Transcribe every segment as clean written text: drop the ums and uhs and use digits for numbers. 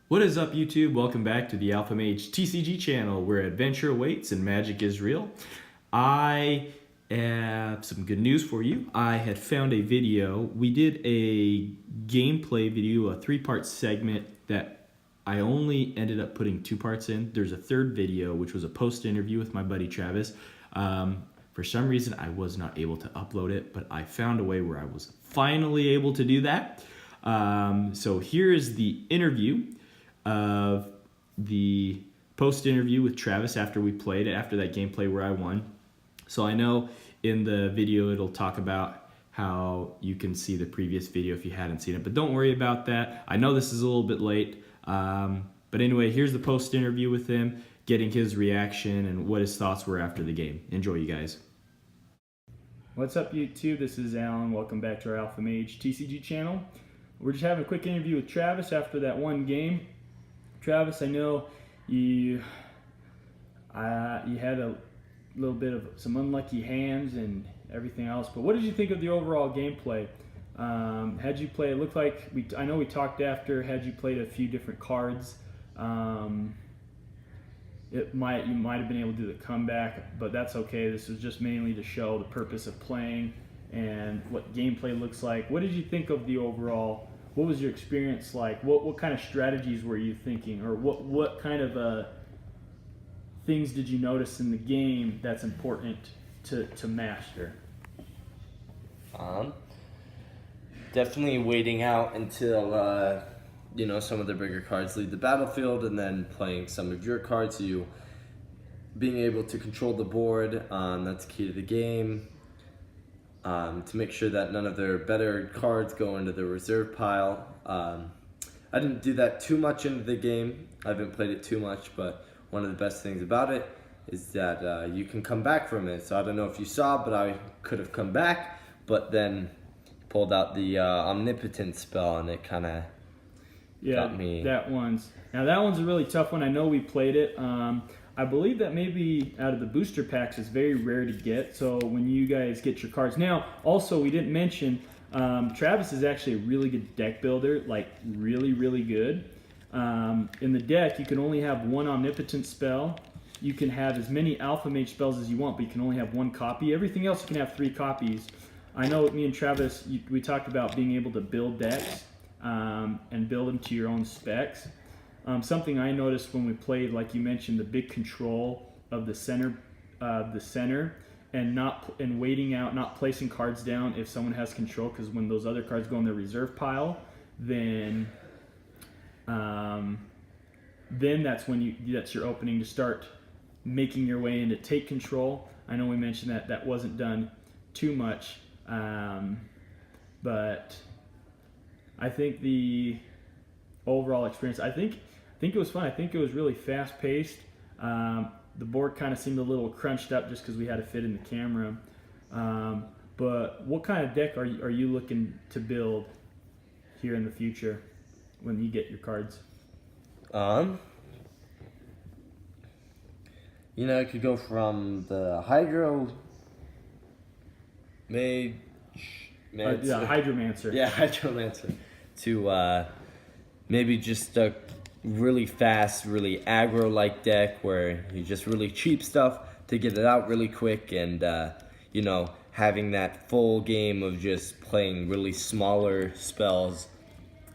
What is up, YouTube? Welcome back to the Alpha Mage TCG channel, where adventure awaits and magic is real. I have some good news for you. I had found a video. We did a gameplay video, a 3-part segment that I only ended up putting 2 parts in. There's a third video, which was a post-interview with my buddy Travis. For some reason, I was not able to upload it, but I found a way where I was finally able to do that. So here's the interview of the post interview with Travis after we played it, after that gameplay where I won. So I know in the video it'll talk about how you can see the previous video if you hadn't seen it, but don't worry about that. I know this is a little bit late, but anyway, here's the post interview with him, getting his reaction and what his thoughts were after the game. Enjoy, you guys. What's up, YouTube? This is Alan. Welcome back to our Alpha Mage TCG channel. We're just having a quick interview with Travis after that one game. Travis, I know you had a little bit of some unlucky hands and everything else, but what did you think of the overall gameplay? Had you played? It looked like I know we talked after. Had you played a few different cards, you might have been able to do the comeback, but that's okay. This was just mainly to show the purpose of playing and what gameplay looks like. What did you think of the overall? What was your experience like? What kind of strategies were you thinking, or what kind of things did you notice in the game that's important to master? Definitely waiting out until some of the bigger cards leave the battlefield, and then playing some of your cards. You being able to control the board, that's key to the game. To make sure that none of their better cards go into the reserve pile. I didn't do that too much into the game. I haven't played it too much, but one of the best things about it is that you can come back from it. So I don't know if you saw, but I could have come back, but then pulled out the omnipotent spell, and it kind of got me. That one's a really tough one. I know we played it. I believe that maybe out of the booster packs is very rare to get. So when you guys get your cards. Now, also, we didn't mention, Travis is actually a really good deck builder, like really, really good. In the deck, you can only have one omnipotent spell. You can have as many Alpha Mage spells as you want, but you can only have 1 copy. Everything else, you can have 3 copies. I know me and Travis, we talked about being able to build decks and build them to your own specs. Something I noticed when we played, like you mentioned, the big control of the center, and waiting out, not placing cards down if someone has control, because when those other cards go in the reserve pile, then that's when that's your opening to start making your way into take control. I know we mentioned that wasn't done too much, but I think the overall experience, I think it was fun. I think it was really fast-paced. The board kind of seemed a little crunched up just because we had to fit in the camera. But what kind of deck are you looking to build here in the future when you get your cards? It could go from the Hydro Mage, Hydromancer. Yeah, Hydromancer, to maybe just a really fast, really aggro-like deck where you just really cheap stuff to get it out really quick, and having that full game of just playing really smaller spells,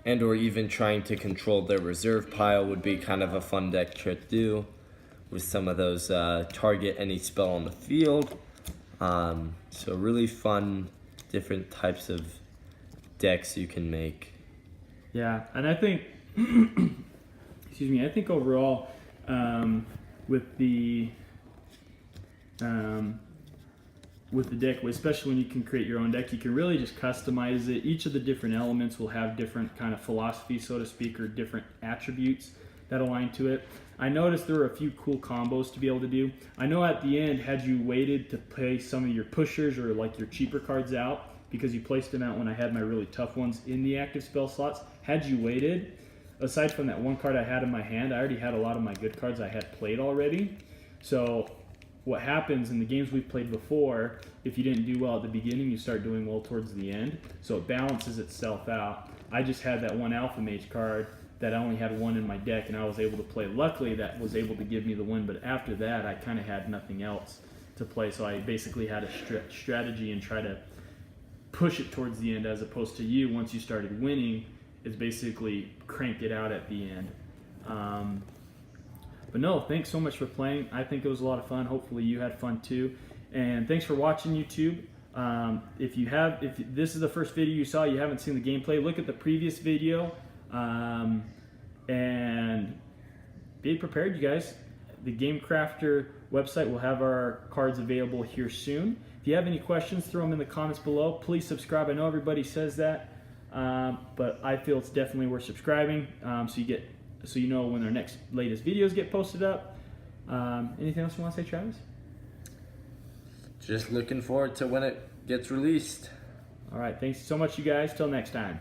and or even trying to control their reserve pile would be kind of a fun deck to do with some of those target any spell on the field. So really fun, different types of decks you can make. Yeah, and I think I think overall, with the deck, especially when you can create your own deck, you can really just customize it. Each of the different elements will have different kind of philosophy, so to speak, or different attributes that align to it. I noticed there were a few cool combos to be able to do. I know at the end, had you waited to play some of your pushers or like your cheaper cards out, because you placed them out when I had my really tough ones in the active spell slots, had you waited, aside from that 1 card I had in my hand, I already had a lot of my good cards I had played already. So what happens in the games we've played before, if you didn't do well at the beginning, you start doing well towards the end. So it balances itself out. I just had that one Alpha Mage card that I only had one in my deck and I was able to play. Luckily, that was able to give me the win, but after that, I kind of had nothing else to play. So I basically had a strategy and try to push it towards the end, as opposed to you, once you started winning, is basically crank it out at the end. But no, thanks so much for playing. I think it was a lot of fun. Hopefully you had fun too. And thanks for watching, YouTube. If this is the first video you saw, you haven't seen the gameplay, look at the previous video, and be prepared, you guys. The Game Crafter website will have our cards available here soon. If you have any questions, throw them in the comments below. Please subscribe. I know everybody says that, but I feel it's definitely worth subscribing, so you know when our next latest videos get posted up. Anything else you want to say, Travis? Just looking forward to when it gets released. All right, thanks so much, you guys. Till next time.